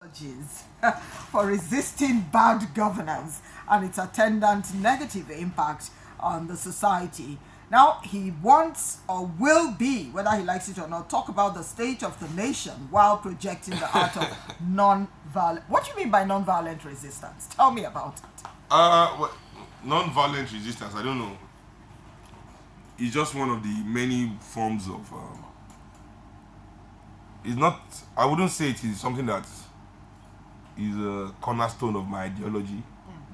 apologies for resisting bad governance and its attendant negative impact on the society. Now, he wants or will be, whether he likes it or not, talk about the state of the nation while projecting the art of non-violent. What do you mean by non-violent resistance? Tell me about it. Non-violent resistance, I don't know. It's just one of the many forms of. It's not. I wouldn't say it is something that is a cornerstone of my ideology.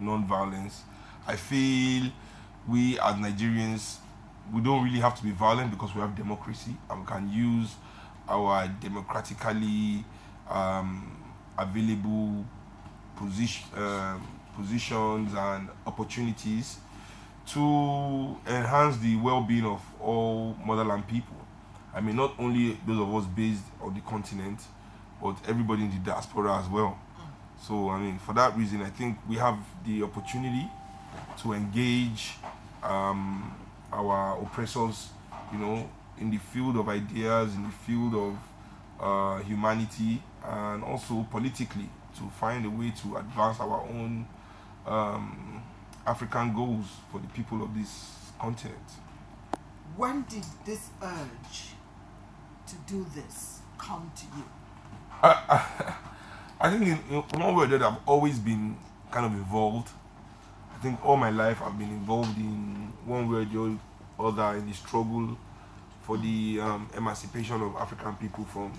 Non-violence. I feel we as Nigerians, we don't really have to be violent because we have democracy and we can use our democratically available positions and opportunities to enhance the well-being of all motherland people. I mean, not only those of us based on the continent, but everybody in the diaspora as well. So, I mean, for that reason, I think we have the opportunity to engage our oppressors, in the field of ideas, in the field of humanity, and also politically to find a way to advance our own African goals for the people of this continent. When did this urge to do this come to you? I think in one way or the other, I've always been kind of involved. I think all my life I've been involved in one way or the other in the struggle for the emancipation of African people from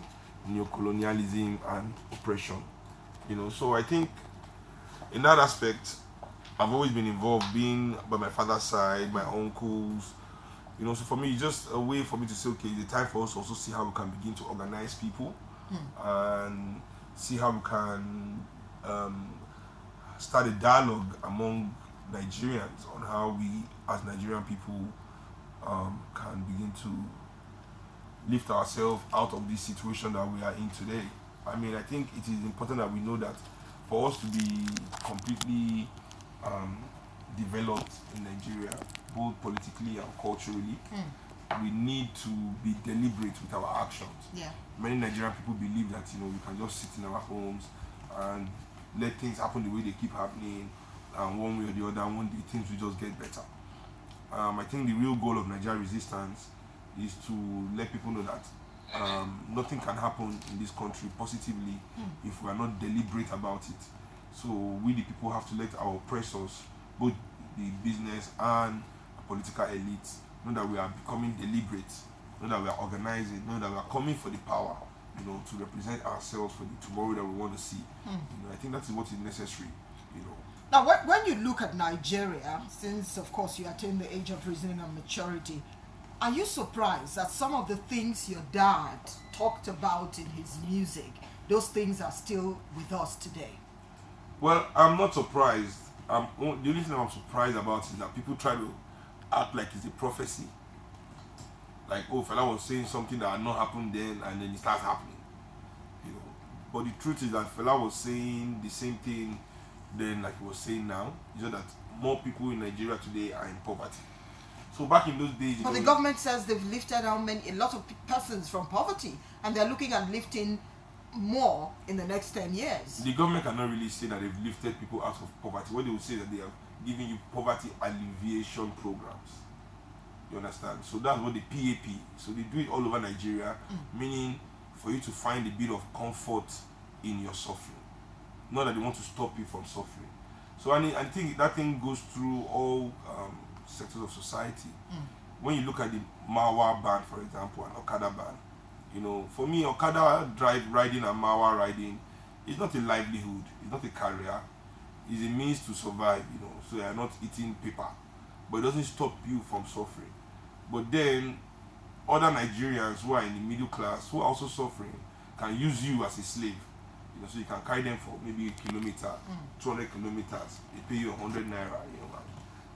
neocolonialism and oppression. So I think in that aspect, I've always been involved, being by my father's side, my uncles. So for me, it's just a way for me to say, okay, it's a time for us to also see how we can begin to organize people and see how we can start a dialogue among Nigerians on how we, as Nigerian people, can begin to lift ourselves out of this situation that we are in today. I mean, I think it is important that we know that for us to be completely developed in Nigeria, both politically and culturally, we need to be deliberate with our actions. Yeah. Many Nigerian people believe that we can just sit in our homes and let things happen the way they keep happening, and one way or the other, one day things will just get better. I think the real goal of Nigerian resistance is to let people know that nothing can happen in this country positively if we are not deliberate about it. So we the people have to let our oppressors, both the business and political elites, know that we are becoming deliberate, know that we are organizing, know that we are coming for the power, to represent ourselves for the tomorrow that we want to see. I think that is what is necessary. Now, when you look at Nigeria, since of course you attain the age of reasoning and maturity, are you surprised that some of the things your dad talked about in his music, those things are still with us today? Well, I'm not surprised. The only thing I'm surprised about is that people try to act like it's a prophecy. Like, oh, fella was saying something that had not happened then, and then it starts happening. But the truth is that fella was saying the same thing then like he was saying now. Is that more people in Nigeria today are in poverty. So back in those days... But the government says they've lifted a lot of persons from poverty, and they're looking at lifting more in the next 10 years. The government cannot really say that they've lifted people out of poverty. What they will say that they are giving you poverty alleviation programs. You understand? So that's what the PAP. So they do it all over Nigeria, meaning for you to find a bit of comfort in your suffering. Not that they want to stop you from suffering. So I think that thing goes through all sectors of society. When you look at the Mawa ban, for example, and Okada ban, for me, Okada riding and Mawa riding is not a livelihood, it's not a career, it's a means to survive, so you are not eating paper. But it doesn't stop you from suffering. But then, other Nigerians who are in the middle class, who are also suffering, can use you as a slave. So you can carry them for maybe a kilometer, 200 kilometers, they pay you 100 naira,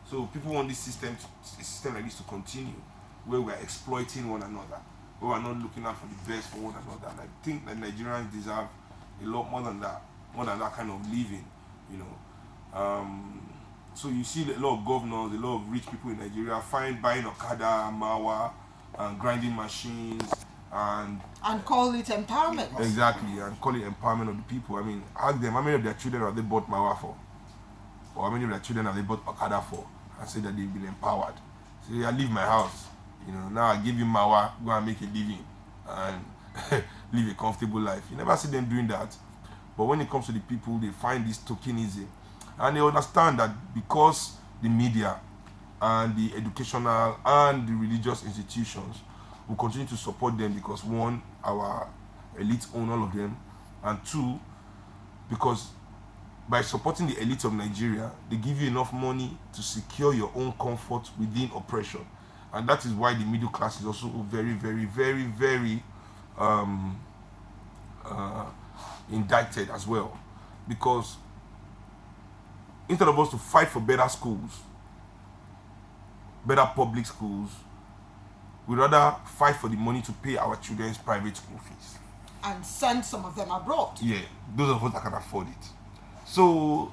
So people want this system like this to continue, where we are exploiting one another, where we are not looking out for the best for one another. And I think that Nigerians deserve a lot more than that kind of living, So you see a lot of governors, a lot of rich people in Nigeria buying Okada, Mawa, and grinding machines, and call it empowerment. exactly, and call it empowerment of the people. I mean, ask them how many of their children have they bought Mawa for, or how many of their children have they bought Okada for, and say that they've been empowered. Say, I leave my house, now I give you Mawa, go and make a living and live a comfortable life. You never see them doing that. But when it comes to the people, they find this tokenism, and they understand that because the media and the educational and the religious institutions will continue to support them, because one, our elites own all of them, and two, because by supporting the elites of Nigeria, they give you enough money to secure your own comfort within oppression. And that is why the middle class is also very, very, very, very indicted as well. Because instead of us to fight for better schools, better public schools, we rather fight for the money to pay our children's private school fees. And send some of them abroad. Yeah, those of us that can afford it. So,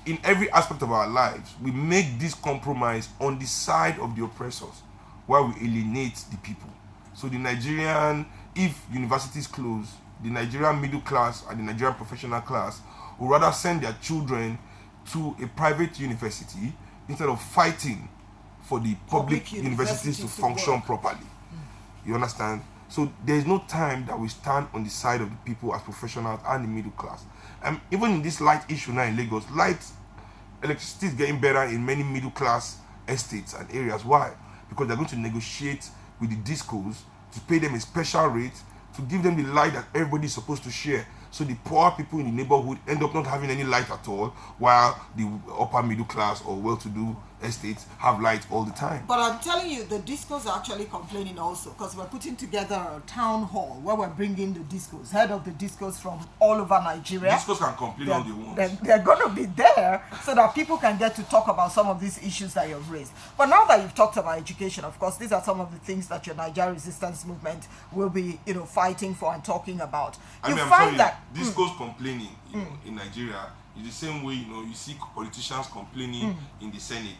in every aspect of our lives, we make this compromise on the side of the oppressors, while we alienate the people. So the Nigerian, if universities close, the Nigerian middle class and the Nigerian professional class would rather send their children to a private university instead of fighting for the public universities to function properly. You understand? So there is no time that we stand on the side of the people as professionals and the middle class. And even in this light issue now in Lagos, electricity is getting better in many middle class estates and areas. Why? Because they're going to negotiate with the discos to pay them a special rate, to give them the light that everybody is supposed to share. So the poor people in the neighborhood end up not having any light at all, while the upper middle class or well-to-do estates have light all the time. But I'm telling you, the discos are actually complaining also, because we're putting together a town hall where we're bringing the discos, head of the discos from all over Nigeria. Discos can complain all they want. They're going to be there so that people can get to talk about some of these issues that you've raised. But now that you've talked about education, of course, these are some of the things that your Nigeria resistance movement will be, fighting for and talking about. I'm sorry, discos complaining, in Nigeria. It's the same way, you see politicians complaining in the Senate.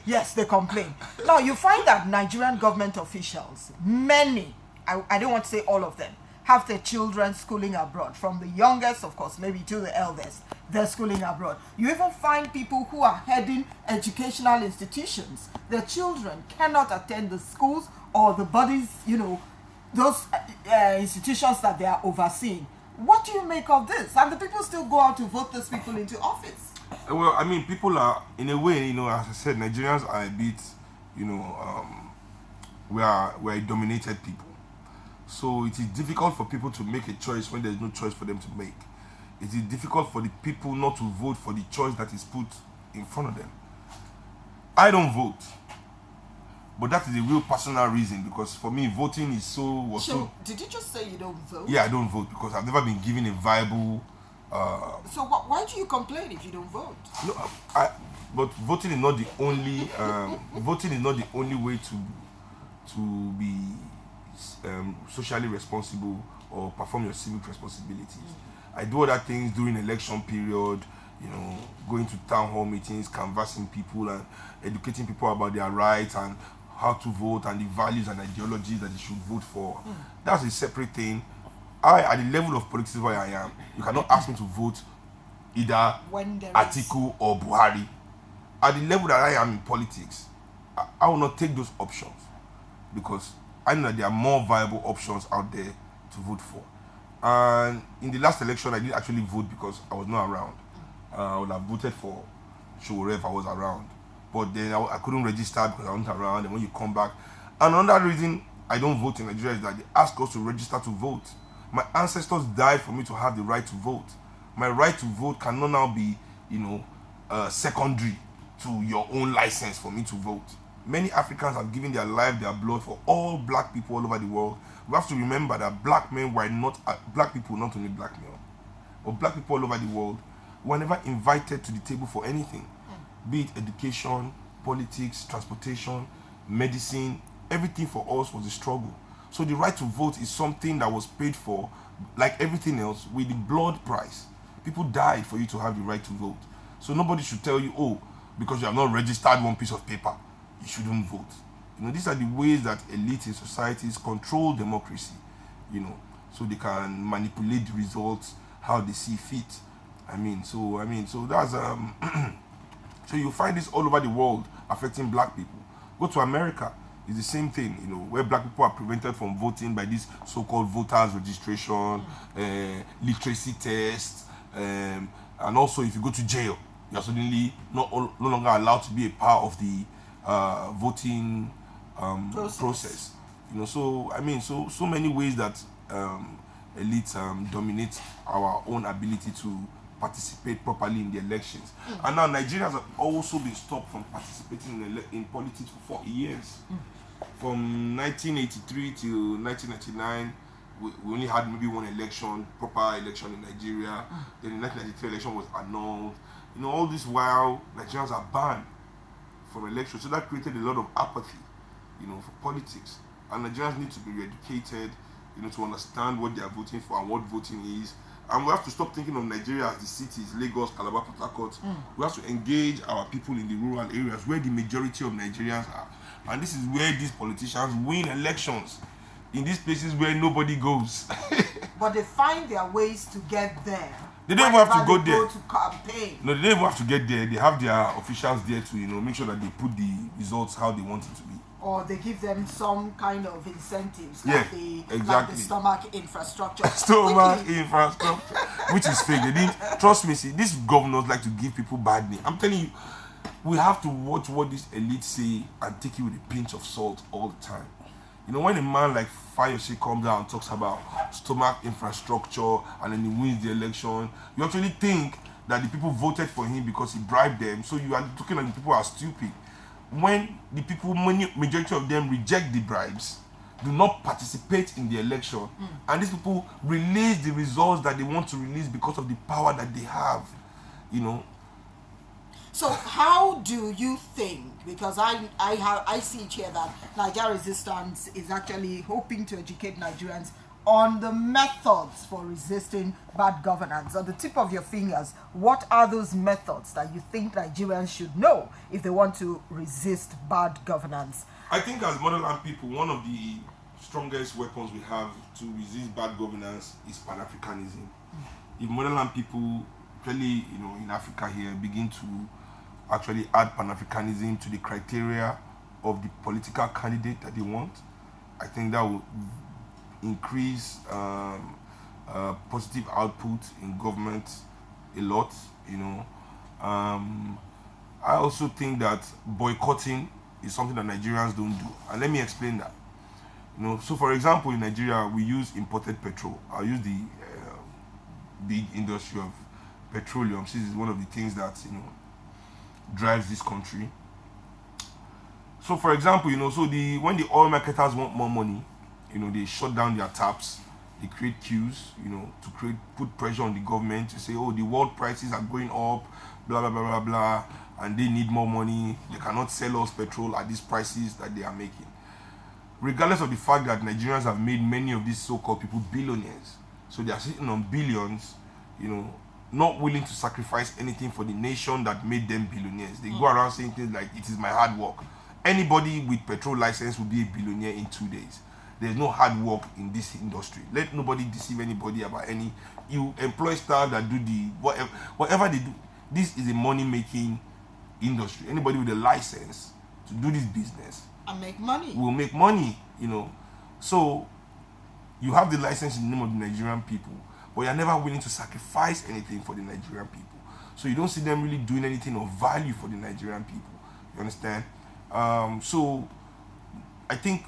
Yes, they complain. Now, you find that Nigerian government officials, many, I don't want to say all of them, have their children schooling abroad. From the youngest, of course, maybe to the eldest, they're schooling abroad. You even find people who are heading educational institutions. Their children cannot attend the schools or the bodies, those institutions that they are overseeing. What do you make of this? And the people still go out to vote those people into office. Well, I mean, people are, in a way, as I said, Nigerians are a bit, we are a dominated people. So it is difficult for people to make a choice when there is no choice for them to make. It is difficult for the people not to vote for the choice that is put in front of them. I don't vote. But that is a real personal reason, because for me, voting is so... Did you just say you don't vote? Yeah, I don't vote because I've never been given a viable... So why do you complain if you don't vote? No, but voting is not the only... voting is not the only way to be socially responsible or perform your civic responsibilities. I do other things during election period, going to town hall meetings, canvassing people and educating people about their rights and how to vote and the values and ideologies that they should vote for. That's a separate thing. At the level of politics where I am, you cannot ask me to vote either Atiku or Buhari. At the level that I am in politics, I will not take those options, because I know that there are more viable options out there to vote for. And in the last election, I did actually vote because I was not around. I would have voted for Showore if I was around. But then I couldn't register because I wasn't around. And when you come back, and another reason I don't vote in Nigeria is that they ask us to register to vote. My ancestors died for me to have the right to vote. My right to vote cannot now be, secondary to your own license for me to vote. Many Africans have given their life, their blood for all black people all over the world. We have to remember that black people, not only black men, but black people all over the world were never invited to the table for anything. Be it education, politics, transportation, medicine, everything for us was a struggle. So the right to vote is something that was paid for, like everything else, with the blood price. People died for you to have the right to vote. So nobody should tell you, because you have not registered one piece of paper, you shouldn't vote. These are the ways that elites in societies control democracy, so they can manipulate the results how they see fit. So that's so you find this all over the world affecting black people. Go to America, it's the same thing, where black people are prevented from voting by this so-called voters registration, literacy tests, and also if you go to jail, you're suddenly no longer allowed to be a part of the voting process. So many ways that elites dominate our own ability to participate properly in the elections. And now Nigerians have also been stopped from participating in politics for 40 years. From 1983 till 1999, we only had maybe one election, proper election in Nigeria. Then the 1993 election was annulled. All this while, Nigerians are banned from elections. So that created a lot of apathy, for politics. And Nigerians need to be re-educated, to understand what they are voting for and what voting is. And we have to stop thinking of Nigeria as the cities, Lagos, Calabar, Port Harcourt. We have to engage our people in the rural areas where the majority of Nigerians are. And this is where these politicians win elections, in these places where nobody goes. But they find their ways to get there. They don't even have to go there. To campaign. No, they don't even have to get there. They have their officials there to, make sure that they put the results how they want it to be. Or they give them some kind of incentives, exactly. like the stomach infrastructure. Infrastructure, which is fake. They didn't trust me. See, these governors like to give people bad name. I'm telling you, we have to watch what these elites say and take it with a pinch of salt all the time. When a man like Fayose comes out and talks about stomach infrastructure and then he wins the election, you actually think that the people voted for him because he bribed them. So you are looking at the people as stupid. When the people, majority of them reject the bribes, do not participate in the election, and these people release the results that they want to release because of the power that they have, So how do you think, because I see it here that Nigeria Resistance is actually hoping to educate Nigerians on the methods for resisting bad governance. On the tip of your fingers, what are those methods that you think Nigerians should know if they want to resist bad governance? I think as motherland people, one of the strongest weapons we have to resist bad governance is Pan-Africanism. If motherland people, really, in Africa here, begin to actually add Pan-Africanism to the criteria of the political candidate that they want, I think that will increase positive output in government a lot. I also think that boycotting is something that Nigerians don't do, and let me explain that. So for example, in Nigeria we use imported petrol. I'll use the big industry of petroleum. This is one of the things that drives this country. So for example, when the oil marketers want more money, they shut down their taps, they create queues, to put pressure on the government to say, oh, the world prices are going up, blah, blah, blah, blah, blah, and they need more money. They cannot sell us petrol at these prices that they are making. Regardless of the fact that Nigerians have made many of these so-called people billionaires. So they are sitting on billions, not willing to sacrifice anything for the nation that made them billionaires. They go around saying things like, it is my hard work. Anybody with petrol license will be a billionaire in 2 days. There's no hard work in this industry. Let nobody deceive anybody about any. You employ staff that do the whatever they do. This is a money-making industry. Anybody with a license to do this business and make money will make money. So you have the license in the name of the Nigerian people, but you're never willing to sacrifice anything for the Nigerian people. So you don't see them really doing anything of value for the Nigerian people. You understand? So I think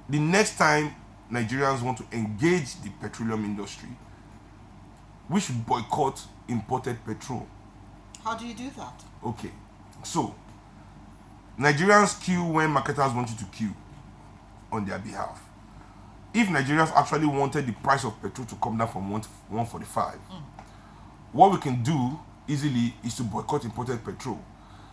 the next time Nigerians want to engage the petroleum industry, we should boycott imported petrol. How do you do that? Okay, so Nigerians queue when marketers want you to queue on their behalf. If Nigerians actually wanted the price of petrol to come down from 145, what we can do easily is to boycott imported petrol.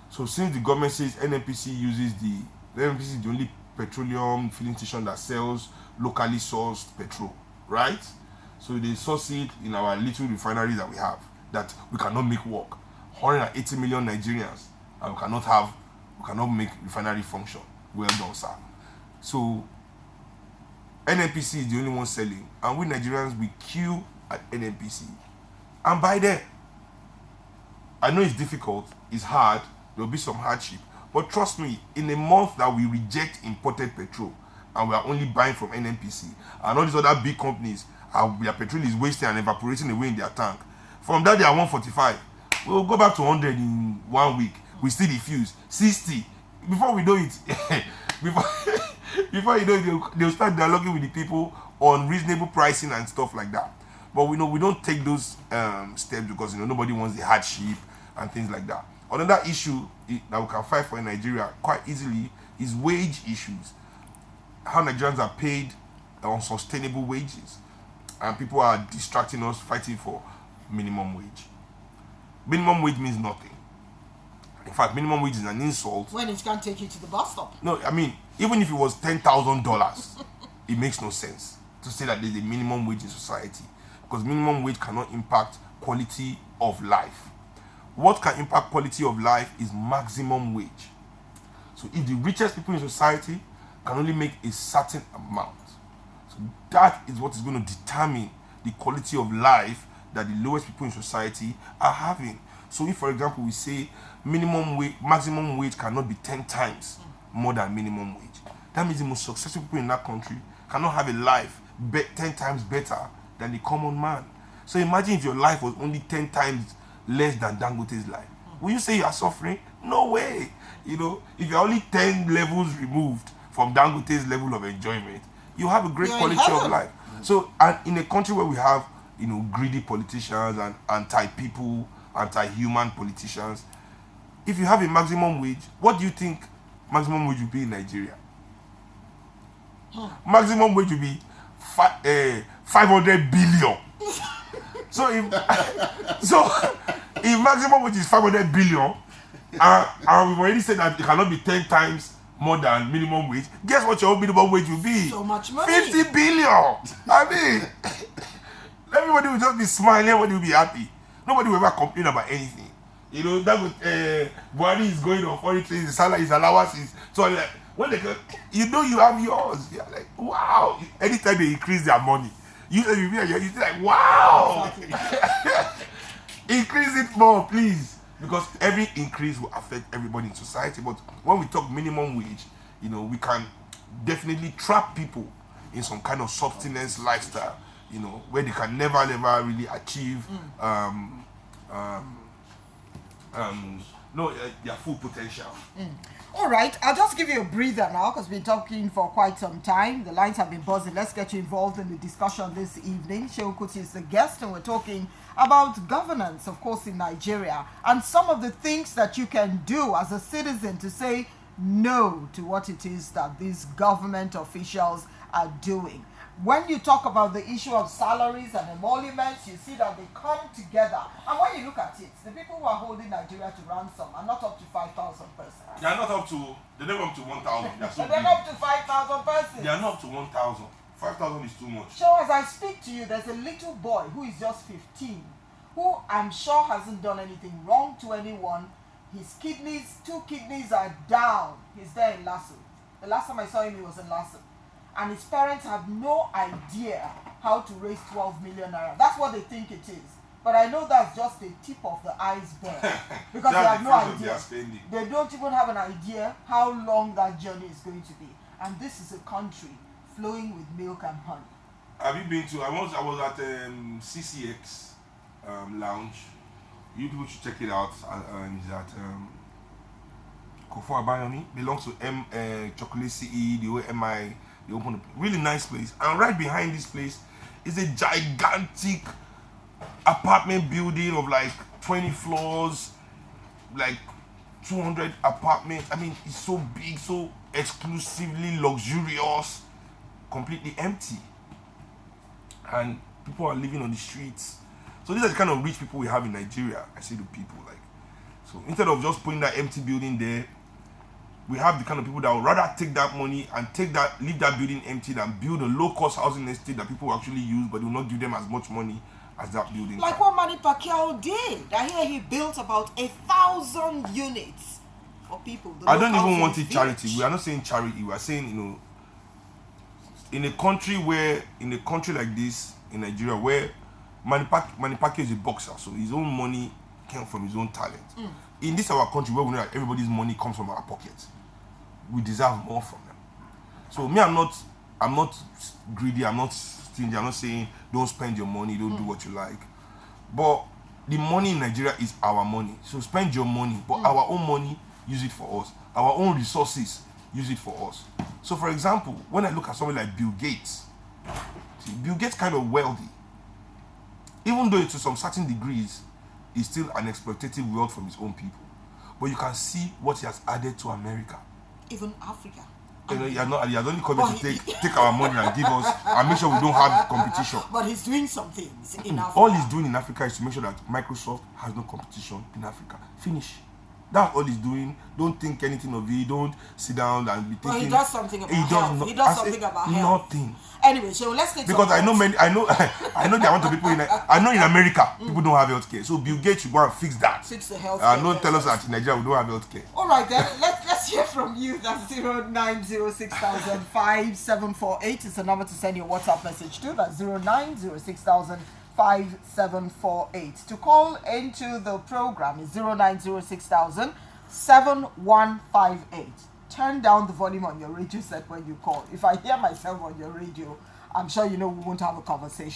So since the government says NNPC uses the NNPC is the only petroleum filling station that sells locally sourced petrol, right? So they source it in our little refineries that we have, that we cannot make work. 180 million Nigerians, and we cannot make refinery function. Well done, sir. So NNPC is the only one selling, and we Nigerians, we queue at NNPC and buy there. I know it's difficult, it's hard, there will be some hardship, but trust me, in a month that we reject imported petrol and we are only buying from NNPC, and all these other big companies, their petrol is wasting and evaporating away in their tank. From that, they are 145. We'll go back to 100 in 1 week. We still diffuse 60. Before we know it, before you know it, they'll start dialoguing with the people on reasonable pricing and stuff like that. But we know we don't take those steps because nobody wants the hardship and things like that. Another issue that we can fight for in Nigeria quite easily is wage issues. How Nigerians are paid unsustainable wages, and people are distracting us fighting for minimum wage. Minimum wage means nothing. In fact, minimum wage is an insult. When it can't take you to the bus stop. No, I mean, even if it was $10,000, it makes no sense to say that there's a minimum wage in society, because minimum wage cannot impact quality of life. What can impact quality of life is maximum wage. So if the richest people in society can only make a certain amount, so that is what is going to determine the quality of life that the lowest people in society are having. So if, for example, we say maximum wage cannot be 10 times more than minimum wage, that means the most successful people in that country cannot have a life 10 times better than the common man. So imagine if your life was only 10 times less than Dangote's life. Will you say you are suffering? No way. If you're only 10 levels removed from Dangote's level of enjoyment, you have a great quality of life. So, and in a country where we have greedy politicians and anti-people, anti-human politicians, if you have a maximum wage, what do you think maximum wage will be in Nigeria? Maximum wage will be 500 billion. So if maximum wage is 500 billion, and we've already said that it cannot be 10 times more than minimum wage, guess what your minimum wage will be? So much money. 50 billion. I mean, everybody will just be smiling, everybody will be happy. Nobody will ever complain about anything. That would Buhari is going on foreign things, his salary, his allowances. So like, when they go, you have yours. You're like, wow. Anytime they increase their money, you're like, wow. Increase it more, please. Because every increase will affect everybody in society. But when we talk minimum wage, we can definitely trap people in some kind of subsistence lifestyle, where they can never really achieve their full potential. All right, I'll just give you a breather now because we've been talking for quite some time. The lines have been buzzing. Let's get you involved in the discussion this evening. Seun Kuti is the guest, and we're talking about governance, of course, in Nigeria, and some of the things that you can do as a citizen to say no to what it is that these government officials are doing. When you talk about the issue of salaries and emoluments, you see that they come together. And when you look at it, the people who are holding Nigeria to ransom are not up to 5,000 persons. They are not up to, they're never up to 1,000. They're not up to 5,000 persons. They are not up to 1,000. 5,000 is too much. So as I speak to you, there's a little boy who is just 15, who I'm sure hasn't done anything wrong to anyone. His kidneys, 2 kidneys are down. He's there in Lasso. The last time I saw him, he was in Lasso. And his parents have no idea how to raise 12 million naira. That's what they think it is. But I know that's just the tip of the iceberg. Because they have no idea. They don't even have an idea how long that journey is going to be. And this is a country flowing with milk and honey. Have you been to, I was at CCX lounge. You people should check it out. It's at Kofo Abayoni. Belongs to Chocolate CE, the OMI. They opened a really nice place. And right behind this place is a gigantic apartment building of like 20 floors, like 200 apartments. I mean, it's so big, so exclusively luxurious, completely empty. And people are living on the streets. So these are the kind of rich people we have in Nigeria. I say to people, like, so instead of just putting that empty building there, we have the kind of people that would rather take that money and leave that building empty than build a low-cost housing estate that people will actually use, but will not give them as much money as that building. Like what Manny Pacquiao did. I hear he built about 1,000 units for people. I don't even want it charity. We are not saying charity. We are saying, in a country like this, in Nigeria, where Manipake is a boxer, so his own money came from his own talent. In this our country where we know that everybody's money comes from our pockets, we deserve more from them. So me, I'm not greedy, I'm not stingy, I'm not saying don't spend your money, don't do what you like. But the money in Nigeria is our money. So spend your money, but our own money, use it for us. Our own resources, use it for us. So for example, when I look at somebody like Bill Gates, see, Bill Gates kind of wealthy. Even though to some certain degrees, he's still an exploitative wealth from his own people. But you can see what he has added to America. Even Africa. He has only come to take our money and give us and make sure we don't have competition. But he's doing some things in Africa. All he's doing in Africa is to make sure that Microsoft has no competition in Africa. Finish. That's all he's doing. Don't think anything of it. Don't sit down and be thinking. But he does something about health. He does something about health. Nothing. Anyway, so let's take because I know the amount of people in America people don't have healthcare. So Bill Gates should go and fix that. Fix the health. Don't tell us that in Nigeria we don't have healthcare. All right then, let's hear from you. That's 09060005748 is the number to send your WhatsApp message to. That's 09060005748. To call into the program is 09060007158. Turn down the volume on your radio set when you call. If I hear myself on your radio, I'm sure you know we won't have a conversation.